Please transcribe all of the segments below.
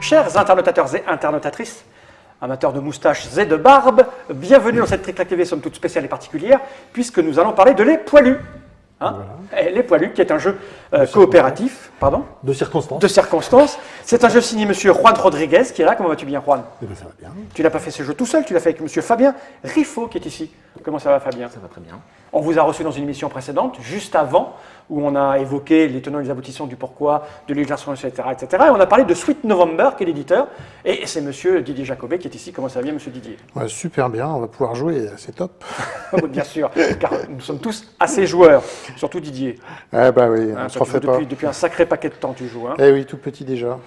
Chers internautateurs et internautatrices, amateurs de moustaches et de barbe, bienvenue dans cette Trick TV, somme toute spéciale et particulière, puisque nous allons parler de Les Poilus. Hein, voilà. Les Poilus, qui est un jeu coopératif, pardon, de circonstances. De circonstances. C'est un jeu signé Monsieur Juan Rodriguez, qui est là. Comment vas-tu bien, Juan? Eh bien, ça va bien. Tu n'as pas fait ce jeu tout seul, tu l'as fait avec Monsieur Fabien Riffaut, qui est ici. Comment ça va, Fabien? Ça va très bien. On vous a reçu dans une émission précédente, juste avant, où on a évoqué les tenants et les aboutissants du pourquoi, de l'illustration, etc., etc. Et on a parlé de Sweet November, qui est l'éditeur. Et c'est Monsieur Didier Jacobet qui est ici. Comment ça va bien, Monsieur Didier? Ouais, super bien, on va pouvoir jouer, c'est top. Bien sûr, car nous sommes tous assez joueurs, surtout Didier. Ah bah oui, on Hein, se refait pas. depuis un sacré paquet de temps, tu joues. Hein. Eh oui, tout petit déjà.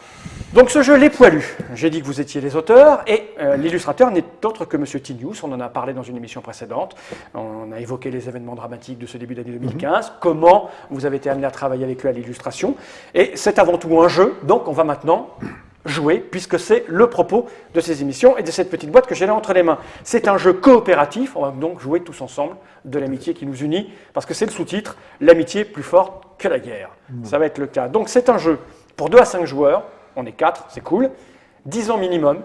Donc ce jeu, Les Poilus, j'ai dit que vous étiez les auteurs, et l'illustrateur n'est autre que Monsieur Tinius, on en a parlé dans une émission précédente, on a évoqué les événements dramatiques de ce début d'année 2015, comment vous avez été amené à travailler avec lui à l'illustration, et c'est avant tout un jeu, donc on va maintenant jouer, puisque c'est le propos de ces émissions et de cette petite boîte que j'ai là entre les mains. C'est un jeu coopératif, on va donc jouer tous ensemble de l'amitié qui nous unit, parce que c'est le sous-titre, l'amitié plus forte que la guerre. Ça va être le cas. Donc c'est un jeu pour 2 à 5 joueurs, on est 4, c'est cool, 10 ans minimum,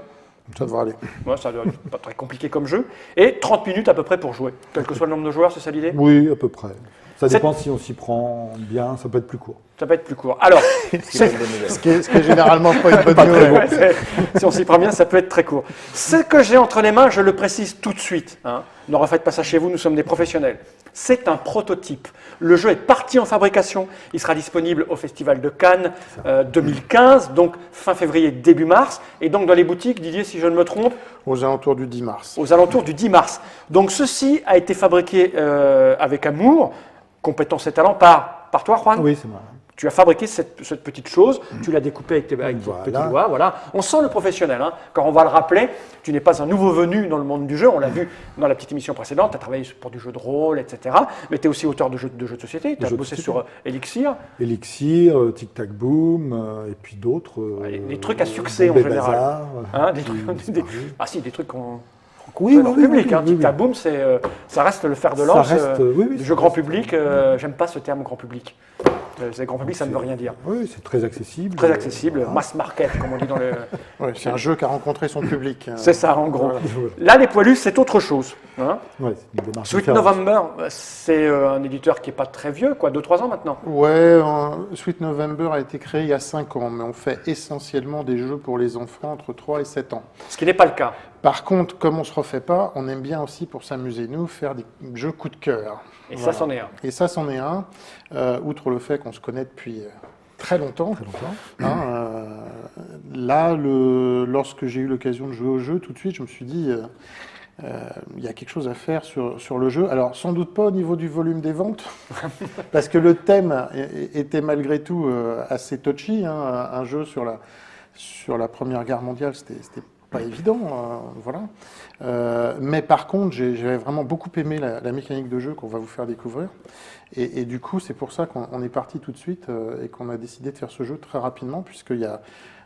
Ça devrait aller. ouais, ça doit être pas très compliqué comme jeu, et 30 minutes à peu près pour jouer, quel que soit le nombre de joueurs, c'est ça l'idée? Oui, à peu près. Ça dépend si on s'y prend bien, ça peut être plus court. Ça peut être plus court. Alors, Ce qui est généralement pas une bonne nouvelle. ouais, si on s'y prend bien, ça peut être très court. Ce que j'ai entre les mains, je le précise tout de suite. Hein. Ne refaites pas ça chez vous, nous sommes des professionnels. C'est un prototype. Le jeu est parti en fabrication. Il sera disponible au Festival de Cannes 2015, donc fin février, début mars. Et donc dans les boutiques, Didier, si je ne me trompe, Aux alentours du 10 mars. aux alentours du 10 mars. Donc ceci a été fabriqué avec amour, compétence et talent par toi, Juan. Oui, c'est moi. Tu as fabriqué cette petite chose, tu l'as découpée avec tes Voilà. petits doigts, voilà. On sent le professionnel, hein. Quand on va le rappeler, tu n'es pas un nouveau venu dans le monde du jeu, on l'a vu dans la petite émission précédente, tu as travaillé pour du jeu de rôle, etc. Mais tu es aussi auteur de jeux de société, tu as jeux de bossé société. sur Elixir, Elixir, Tic Tac Boom, et puis d'autres. des trucs à succès en Bombay général. Bazaar, Hein, qui des- disparu. ah si, des trucs qu'on... Oui, dans le public, hein. Tic Tac Boom, ça reste le fer de lance du jeu grand public. J'aime pas ce terme grand public. C'est grand public, ça ne veut rien dire. Oui, c'est très accessible. Très accessible, Voilà. mass market, comme on dit dans le... Ouais, c'est un jeu qui a rencontré son public. C'est ça, en gros. Voilà. Là, Les Poilus, c'est autre chose. Hein. Ouais, c'est une démarche Sweet différente. November, c'est un éditeur qui n'est pas très vieux, quoi, 2-3 ans maintenant. Ouais, Sweet November a été créé il y a 5 ans, mais on fait essentiellement des jeux pour les enfants entre 3 et 7 ans. Ce qui n'est pas le cas. Par contre, comme on ne se refait pas, on aime bien aussi, pour s'amuser, nous, faire des jeux coup de cœur. Et Voilà. ça, c'en est un. Et ça, c'en est un, outre le fait qu'on se connaît depuis très longtemps. Hein, là, lorsque j'ai eu l'occasion de jouer au jeu, tout de suite, je me suis dit, il y a quelque chose à faire sur le jeu. Alors, sans doute pas au niveau du volume des ventes, parce que le thème était malgré tout assez touchy. Hein, un jeu sur la Première Guerre mondiale, c'était pas évident, voilà. Mais par contre, j'avais vraiment beaucoup aimé la mécanique de jeu qu'on va vous faire découvrir. Et du coup, c'est pour ça qu'on est parti tout de suite et qu'on a décidé de faire ce jeu très rapidement, puisqu'il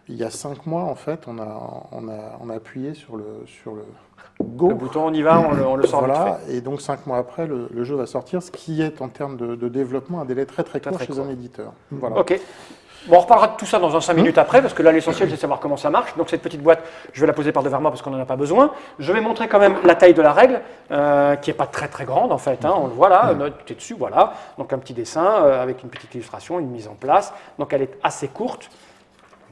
y a 5 mois, en fait, on a appuyé sur le go. Le bouton, on y va, on le sort vite Voilà, fait. et donc 5 mois après, le jeu va sortir, ce qui est en termes de développement un délai très court très chez court. un éditeur. Voilà. Ok. Bon, on reparlera de tout ça dans un 5 minutes après, parce que là, l'essentiel, c'est de savoir comment ça marche. Donc, cette petite boîte, je vais la poser par devant moi parce qu'on n'en a pas besoin. Je vais montrer quand même la taille de la règle, qui n'est pas très très grande en fait. Hein. On le voit là, tu es dessus, voilà. Donc, un petit dessin avec une petite illustration, une mise en place. Donc, elle est assez courte.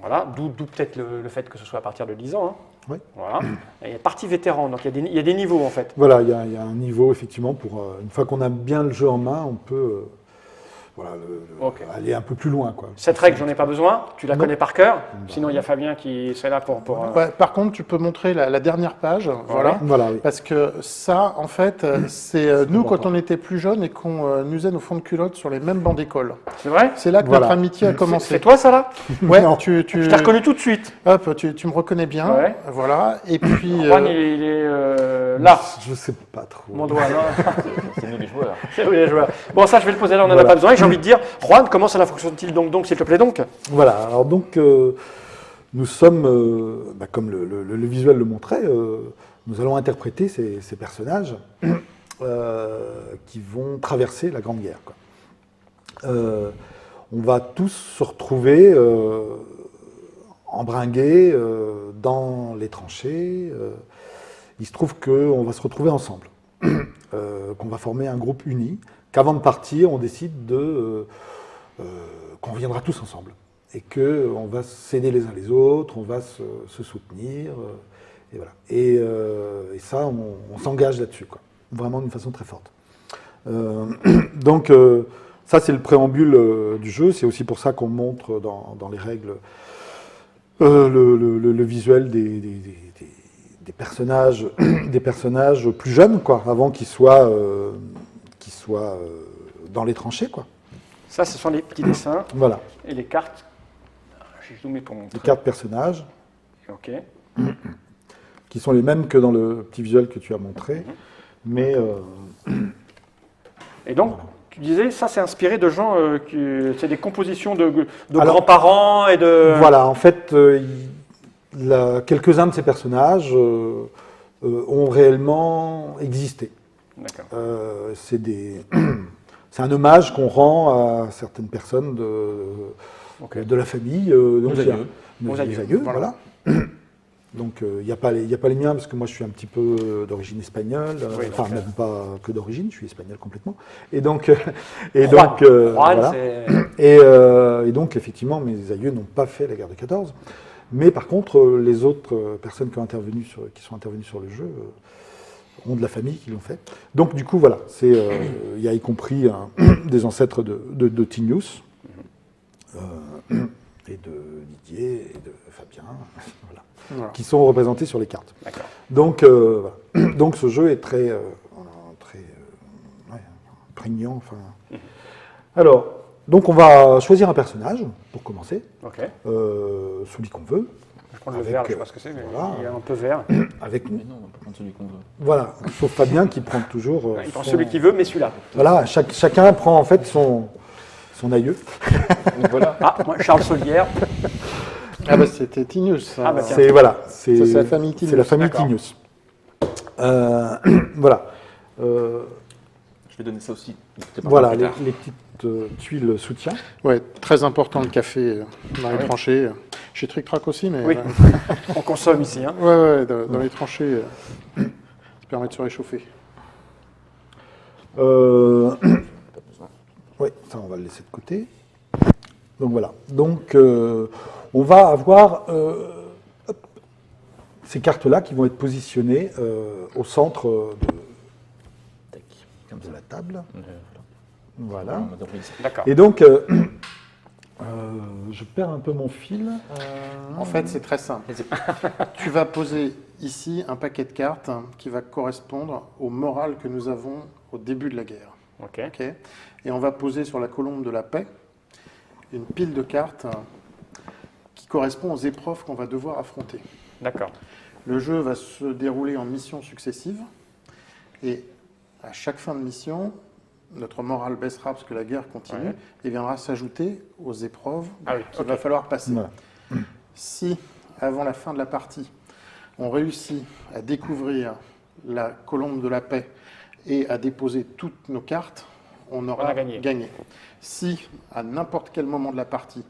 Voilà, d'où peut-être le fait que ce soit à partir de 10 ans. Hein. Oui. Voilà. Et il y a partie vétéran, donc il y a des niveaux en fait. Voilà, il y a un niveau, effectivement, pour une fois qu'on a bien le jeu en main, on peut Ok. aller un peu plus loin, quoi. Cette règle, j'en ai pas besoin, tu la Non. connais par cœur. Sinon, il y a Fabien qui serait là pour... Ouais, par contre, tu peux montrer la dernière page, voilà. Voilà, oui. Parce que ça, en fait, c'est nous quand on était plus jeunes et qu'on usait nos fonds de culotte sur les mêmes bancs d'école. C'est vrai? C'est là que Voilà. notre amitié a C'est commencé. toi ça là? Ouais, Non. tu Je t'ai reconnu tout de suite. hop, tu me reconnais bien, Ouais. voilà. Et puis, Juan, il est là. Je sais pas trop. Mon doigt, là. C'est nous les joueurs. C'est oui, les joueurs. Bon, ça, je vais le poser là, on n'en a Voilà. pas besoin. Et j'ai envie de dire, Juan, comment cela fonctionne-t-il donc, s'il te plaît, donc? Voilà, alors donc, nous sommes, comme le visuel le montrait, nous allons interpréter ces personnages qui vont traverser la Grande Guerre, quoi. On va tous se retrouver embringués dans les tranchées. Il se trouve qu'on va se retrouver ensemble, qu'on va former un groupe uni, qu'avant de partir, on décide qu'on reviendra tous ensemble et qu'on va s'aider les uns les autres, on va se soutenir. Et voilà. Et ça, on s'engage là-dessus, quoi. Vraiment d'une façon très forte. Donc, ça, c'est le préambule du jeu. C'est aussi pour ça qu'on montre dans les règles le visuel des personnages plus jeunes, quoi, avant qu'ils soient dans les tranchées, quoi. Ça, ce sont les petits dessins. Voilà. Et les cartes. J'ai zoomé pour montrer. Les cartes personnages, Ok. qui sont les mêmes que dans le petit visuel que tu as montré. Mais Et donc, tu disais, ça, c'est inspiré de gens c'est des compositions de Alors, grands-parents et de. voilà, en fait, quelques-uns de ces personnages ont réellement existé. D'accord. C'est un hommage qu'on rend à certaines personnes de la famille. Donc Aux aïeux. Aux aïeux, voilà. Donc il n'y a pas les miens, parce que moi je suis un petit peu d'origine espagnole, Oui, enfin donc, même pas que d'origine, je suis espagnol complètement. Et donc, Juan, voilà. Et donc effectivement, mes aïeux n'ont pas fait la guerre de 14. Mais par contre, les autres personnes qui sont intervenues sur le jeu ont de la famille qui l'ont fait. Donc du coup, voilà, il y a y compris des ancêtres de Tinius, et de Didier, et de Fabien, voilà, qui sont représentés sur les cartes. D'accord. Donc, voilà. Donc ce jeu est très prégnant. Enfin. Alors, donc on va choisir un personnage, pour commencer, Ok. celui qu'on veut. Je prends le vert, je sais pas ce que c'est, mais voilà. il est un peu vert. Avec, Mais non, on peut prendre celui qu'on veut. voilà, sauf Fabien qui prend toujours... Il prend celui qu'il veut, mais celui-là. Voilà, chacun prend en fait son aïeux. Donc voilà. Ah, moi, Charles Solière. Ah bah c'était Tinius. Ça. Ah bah tiens. C'est voilà, c'est Ça, c'est la famille Tinius. C'est la famille D'accord. Tinius. Voilà. Je vais donner ça aussi. Voilà, Plus tard. les petites tuiles soutien. Ouais, très important le café dans les tranchées. Chez Trick Track aussi, mais Oui. On consomme ici. Hein. ouais, dans les tranchées, ça permet de se réchauffer. Oui, ça on va le laisser de côté. Donc voilà. Donc on va avoir ces cartes-là qui vont être positionnées au centre Tac, comme de ça. la table. Voilà. Voilà. En mode Obélix. D'accord. Et donc je perds un peu mon fil. En fait, c'est très simple. Tu vas poser ici un paquet de cartes qui va correspondre au moral que nous avons au début de la guerre. Ok. Ok. Et on va poser sur la colombe de la paix une pile de cartes qui correspond aux épreuves qu'on va devoir affronter. D'accord. Le jeu va se dérouler en missions successives et à chaque fin de mission, notre morale baissera parce que la guerre continue Ouais. et viendra s'ajouter aux épreuves Ah oui, qu'il ok. va falloir passer. Voilà. Si, avant la fin de la partie, on réussit à découvrir la colombe de la paix et à déposer toutes nos cartes, on aura On a gagné. gagné. Si, à n'importe quel moment de la partie,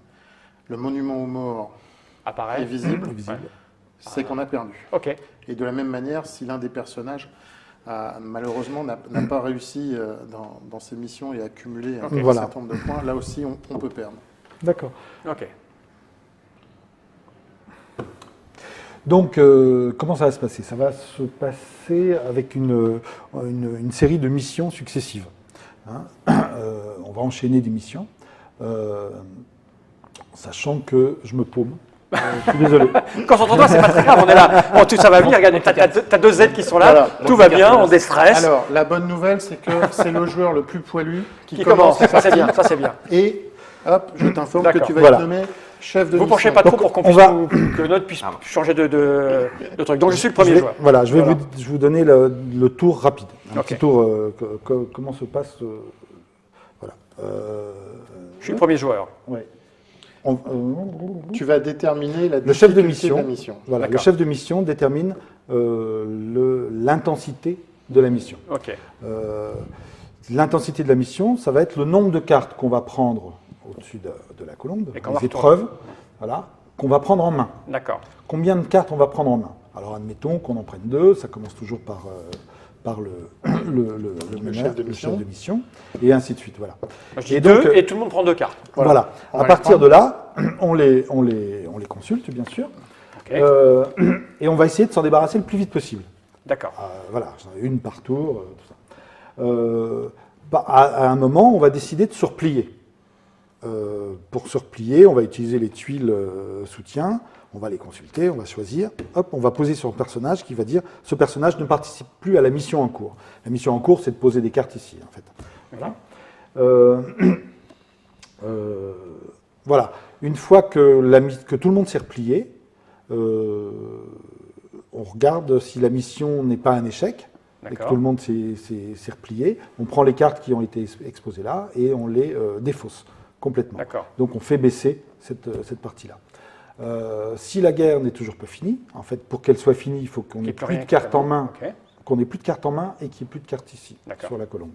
le monument aux morts est Apparaît. visible, Visible. c'est qu'on a perdu. Ok. Et de la même manière, si l'un des personnages, malheureusement, n'a pas réussi dans ses missions et a accumulé un Voilà. certain nombre de points, là aussi, on peut perdre. D'accord. Ok. Donc, comment ça va se passer? Ça va se passer avec une série de missions successives. Hein. On va enchaîner des missions, sachant que je me paume. Je suis désolé. Concentre-toi, c'est pas très grave, on est là. Bon, tout ça va venir, regarde, t'as deux aides qui sont là, Voilà. tout va bien, on déstresse. Alors, la bonne nouvelle, c'est que c'est le joueur le plus poilu qui Qui commence, la ça c'est partie. bien, ça c'est bien. Et hop, je t'informe que D'accord. tu vas Voilà. être nommé chef de Vous mission. penchez pas trop Donc, pour qu'on on puisse va- que notre puisse changer de truc. Donc je suis le premier Je vais- joueur. Voilà, je vais Voilà. vous donner le tour rapide. Un Ok. petit tour, comment se passe. Voilà. Je suis le premier joueur. Ouais. Tu vas déterminer la Le chef de difficulté mission, la mission. voilà, le D'accord. chef de mission détermine l'intensité de la mission. Ok. L'intensité de la mission, ça va être le nombre de cartes qu'on va prendre au-dessus de la colombe, Et qu'on va les épreuves, voilà, qu'on va prendre en main. D'accord. Combien de cartes on va prendre en main? Alors admettons qu'on en prenne 2, ça commence toujours par le chef de chef mission. de mission, et ainsi de suite. Voilà. Moi, je dis Et 2 donc, et tout le monde prend 2 cartes. Voilà. On À va les partir prendre. de là, on les consulte, bien sûr, Ok. et on va essayer de s'en débarrasser le plus vite possible. D'accord. Voilà, j'en ai une par tour, tout ça. À un moment, on va décider de se replier. Pour se replier, on va utiliser les tuiles soutien, on va les consulter, on va choisir, hop, on va poser sur le personnage qui va dire ce personnage ne participe plus à la mission en cours. La mission en cours, c'est de poser des cartes ici, en fait. Voilà. Voilà. Une fois que tout le monde s'est replié, on regarde si la mission n'est pas un échec, et que D'accord. tout le monde s'est replié. On prend les cartes qui ont été exposées là et on les défausse complètement. D'accord. Donc on fait baisser cette partie-là. Si la guerre n'est toujours pas finie, en fait, pour qu'elle soit finie, il faut qu'on Il y ait a plus rien de qui cartes en est main, Ok. qu'on ait plus de cartes en main et qu'il n'y ait plus de cartes ici, D'accord. sur la colombe.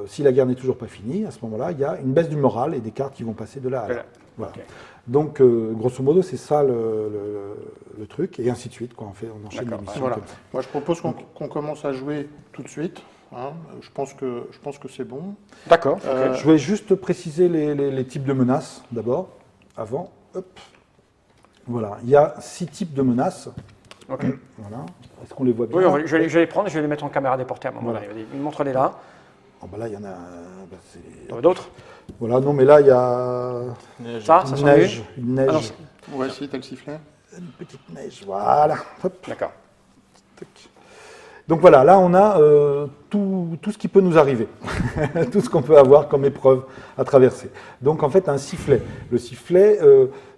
Si la guerre n'est toujours pas finie, à ce moment-là, il y a une baisse du moral et des cartes qui vont passer de là à là. Voilà. Voilà. Ok. Donc, grosso modo, c'est ça le truc, et ainsi de suite. On enchaîne les D'accord. missions Voilà. comme ça. Moi, je propose qu'on commence à jouer tout de suite. Hein. Je pense que c'est bon. D'accord. Je vais juste préciser les types de menaces, d'abord, avant. Hop. Voilà, il y a 6 types de menaces. Ok. Voilà. Est-ce qu'on les voit bien? Oui, je vais les prendre, je vais les mettre en caméra déportée à un moment Voilà. donné. Montre-les là. Oh, bah là, il y en a. C'est- Il y en a d'autres? Voilà, non, mais là, il y a Ça une s'en neige. Une neige. Ah non, c'est- Ouais, si, t'as le sifflet. Une petite neige, voilà. Hop. D'accord. Tac. Donc voilà, là, on a tout ce qui peut nous arriver. Tout ce qu'on peut avoir comme épreuve à traverser. Donc, en fait, un sifflet. Le sifflet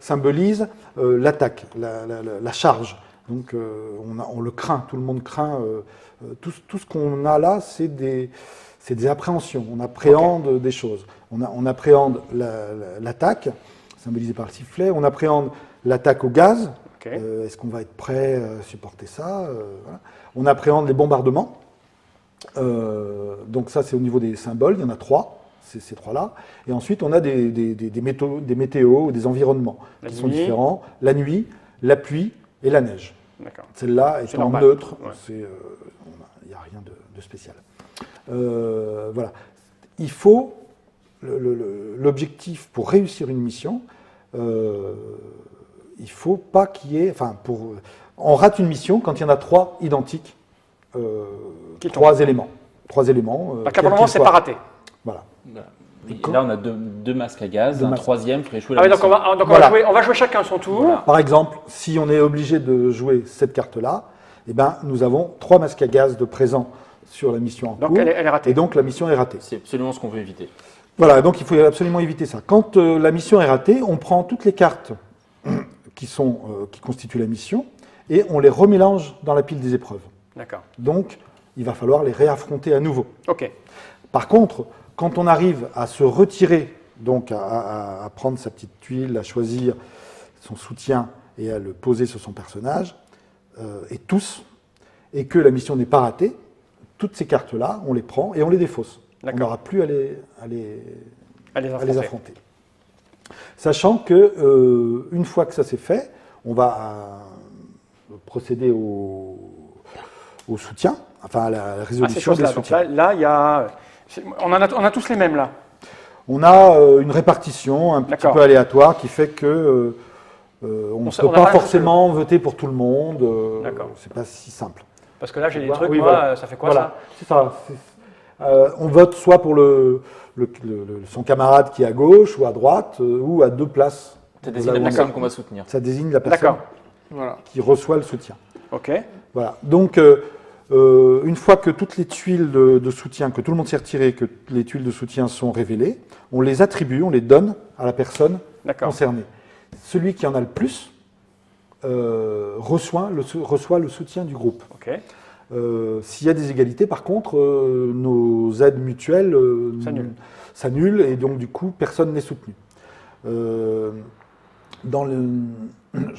symbolise l'attaque, la charge. Donc, on le craint, tout le monde craint. Tout ce qu'on a là, c'est des appréhensions. On appréhende des choses. On appréhende l'attaque, symbolisée par le sifflet. On appréhende l'attaque au gaz. Ok. Est-ce qu'on va être prêt à supporter ça? Voilà. On appréhende les bombardements. Donc ça, c'est au niveau des symboles. Il y en a 3, ces 3-là. Et ensuite, on a des météos, des environnements La qui sont nuit. différents. La nuit, la pluie et la neige. D'accord. Celle-là C'est étant normal. neutre, Ouais. il n'y a rien de spécial. Voilà. Il faut, l'objectif pour réussir une mission, il ne faut pas qu'il y ait, on rate une mission quand il y en a 3 identiques, Qui 3 éléments. 3 éléments. Donc là, pour le moment, c'est pas raté. Voilà. Et là, on a deux masques à gaz, un masques. troisième pour échouer Ah la oui, donc mission. on va jouer chacun son tour. Par exemple, si on est obligé de jouer cette carte-là, eh ben, nous avons 3 masques à gaz de présent sur la mission en Donc cours. elle est ratée. Et donc la mission est ratée. C'est absolument ce qu'on veut éviter. Voilà, donc il faut absolument éviter ça. Quand la mission est ratée, on prend toutes les cartes qui constituent la mission et on les remélange dans la pile des épreuves. D'accord. Donc, il va falloir les réaffronter à nouveau. Ok. Par contre, quand on arrive à se retirer, donc à prendre sa petite tuile, à choisir son soutien et à le poser sur son personnage, et que la mission n'est pas ratée, toutes ces cartes-là, on les prend et on les défausse. On D'accord. n'aura plus à les affronter. Sachant que une fois que ça c'est fait, on va procéder au soutien, enfin à la Ah, ces résolution des choses-là. Donc soutiens. là, il y a. On a tous les mêmes là. On a une répartition un petit D'accord. peu aléatoire qui fait que on ne sait- peut on n'a pas pas forcément voter pour tout le monde. D'accord. C'est pas si simple. Parce que là, j'ai des Voilà. trucs, Oui, moi, voilà. ça fait quoi Voilà, c'est ça. On vote soit pour son camarade qui est à gauche ou à droite ou à 2 places. Ça Là désigne où la on personne est. qu'on va soutenir. Ça désigne la ça? personne D'accord. Voilà. qui reçoit le soutien. Ok. Voilà. Donc, une fois que toutes les tuiles de soutien, que tout le monde s'est retiré, que les tuiles de soutien sont révélées, on les attribue, on les donne à la personne D'accord. concernée. Celui qui en a le plus reçoit le soutien du groupe. Ok. S'il y a des égalités, par contre, nos aides mutuelles s'annulent et donc du coup, personne n'est soutenu. Je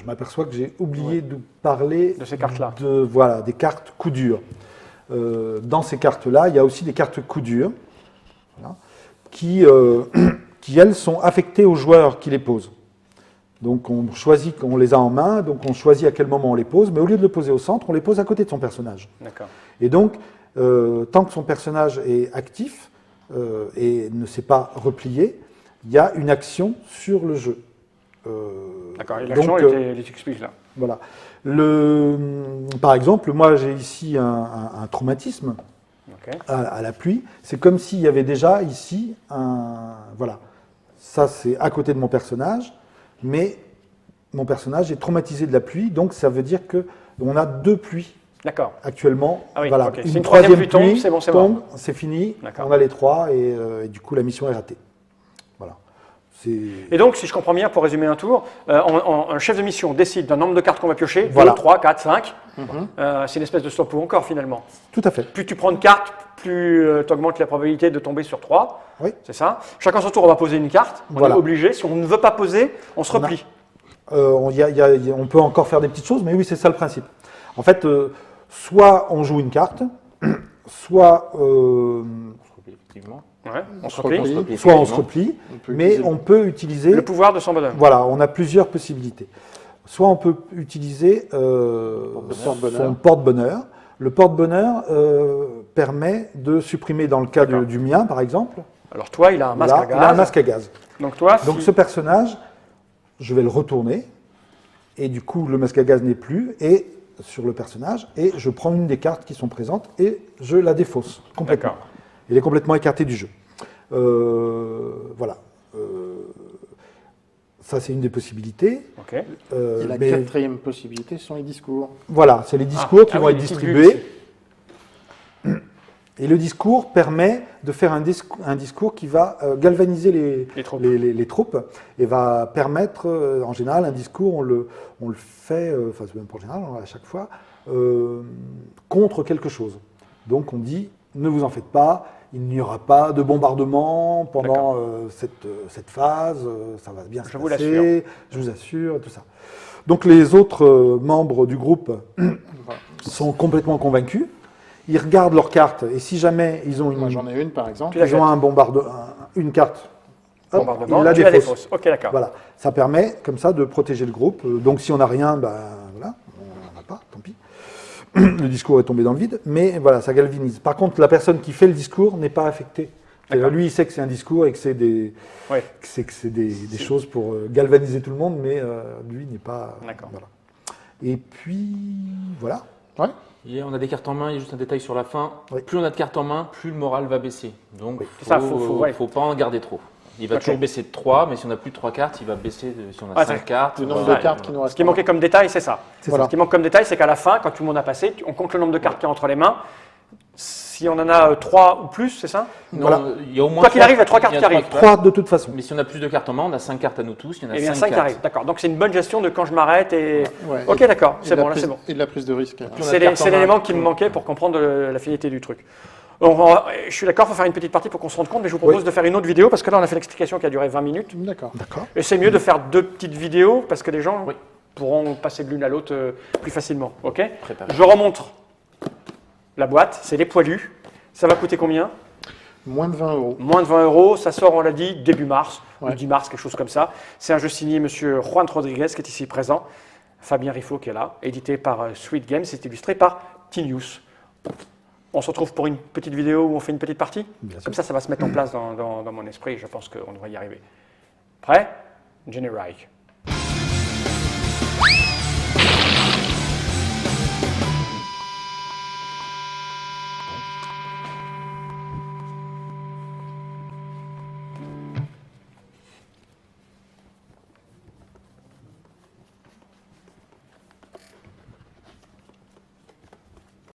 m'aperçois que j'ai oublié de parler De ces cartes-là. Voilà, des cartes coup dur. Dans ces cartes-là, il y a aussi des cartes coup dur, voilà, qui elles sont affectées aux joueurs qui les posent. Donc on choisit, on les a en main, donc on choisit à quel moment on les pose, mais au lieu de le poser au centre, on les pose à côté de son personnage. D'accord. Et donc, tant que son personnage est actif et ne s'est pas replié, il y a une action sur le jeu. D'accord, et l'action, donc, elle est explicite là. Voilà. Par exemple, moi j'ai ici un traumatisme Ok. à la pluie. C'est comme s'il y avait déjà ici un... Voilà. Ça c'est à côté de mon personnage, mais mon personnage est traumatisé de la pluie, donc ça veut dire qu'on a 2 pluies D'accord. actuellement. Ah oui, voilà. ok. Si Une une troisième troisième pluie tombe, pluie c'est bon, c'est tombe, mort. c'est fini, D'accord. on a les 3 et du coup la mission est ratée. Voilà. Et donc, si je comprends bien, pour résumer un tour, un chef de mission décide d'un nombre de cartes qu'on va piocher, Voilà. 2, 3, 4, 5. C'est une espèce de stop ou encore finalement. Tout à fait. Plus tu prends de cartes, plus tu augmentes la probabilité de tomber sur 3. Oui. C'est ça. Chacun son tour, on va poser une carte. On Voilà. est obligé. Si on ne veut pas poser, on se replie. On peut encore faire des petites choses, mais oui, c'est ça le principe. En fait, soit on joue une carte, soit, Effectivement. Ouais, on se replie. replie. soit on se replie, On peut mais utiliser on peut utiliser... Le pouvoir de son bonhomme. Voilà, on a plusieurs possibilités. Soit on peut utiliser porte-bonheur. son porte-bonheur. Le porte-bonheur permet de supprimer, dans le cas D'accord. du mien par exemple, Alors toi, il a un masque là, à gaz. il a un masque à gaz. Donc toi, Donc si- ce personnage, je vais le retourner, et du coup le masque à gaz n'est plus, et sur le personnage, et je prends une des cartes qui sont présentes, et je la défausse complètement. D'accord. Il est complètement écarté du jeu. Voilà. Ça, c'est une des possibilités. Ok. Et la Mais quatrième possibilité, ce sont les discours. voilà, c'est les discours qui Ah vont oui, être les petites distribués. Et le discours permet de faire un discours qui va galvaniser Les troupes. les troupes et va permettre, en général, un discours, on le fait, enfin c'est même pas en général, à chaque fois, contre quelque chose. Donc on dit, ne vous en faites pas, il n'y aura pas de bombardement pendant cette phase, ça va bien se Je vous passer, l'assure. je vous assure, tout ça. Donc les autres membres du groupe sont complètement convaincus. Ils regardent leurs cartes et si jamais ils ont Moi, j'en ai une, par exemple. Tu la ils ont une carte, hop, Bombardement, ils la tu la défaussent. défausses. Ok, d'accord. Voilà, ça permet comme ça de protéger le groupe. Donc si on n'a rien, ben voilà, on n'en a pas, tant pis. Le discours est tombé dans le vide, mais voilà, ça galvanise. Par contre, la personne qui fait le discours n'est pas affectée. D'accord. Lui, il sait que c'est un discours et que c'est des, Ouais. des choses pour galvaniser tout le monde, mais lui n'est pas. D'accord. Voilà. Et puis voilà. Ouais. Et on a des cartes en main, il y a juste un détail sur la fin. Oui. Plus on a de cartes en main, plus le moral va baisser. Donc, C'est ça, ouais. faut pas en garder trop. Il va Ok. toujours baisser de 3, mais si on a plus de 3 cartes, il va baisser si on a Ah, 5 c'est- cartes. Le nombre voilà. de cartes qui nous Ce restent. qui manquait comme détail, c'est ça. Voilà. Ce qui manque comme détail, c'est qu'à la fin, quand tout le monde a passé, on compte le nombre de cartes qu'il y a entre les mains. Si on en a 3 ou plus, c'est ça? Non, Voilà. il y a au moins Quoi qu'il arrive, il y a 3 cartes il y qui arrivent. 3 de toute façon. Mais si on a plus de cartes en main, on a 5 cartes à nous tous, il y en a Eh bien, 5 5 qui cartes. arrivent. D'accord. Donc c'est une bonne gestion de quand je m'arrête et. Ouais. Ok, Et- d'accord. et C'est de la bon, là, prise- c'est bon. Et de la prise de risque. on a C'est de cartes en main. l'élément qui me manquait pour comprendre la finalité du truc. Je suis d'accord, il faut faire une petite partie pour qu'on se rende compte, mais je vous propose Oui. de faire une autre vidéo parce que là, on a fait l'explication qui a duré 20 minutes. D'accord. D'accord. Et c'est mieux de faire 2 petites vidéos parce que les gens Oui. pourront passer de l'une à l'autre plus facilement. Ok? Préparé. Je remontre la boîte, c'est les poilus. Ça va coûter combien? Moins de 20 euros. Moins de 20 euros. Ça sort, on l'a dit, début mars, ou Ouais. 10 mars, quelque chose comme ça. C'est un jeu signé Monsieur Juan Rodriguez qui est ici présent. Fabien Riffaut qui est là, édité par Sweet Games, c'est illustré par T-News. On se retrouve pour une petite vidéo où on fait une petite partie. Bien sûr. Comme ça va se mettre en place dans mon esprit. Je pense qu'on devrait y arriver. Prêt? Generike.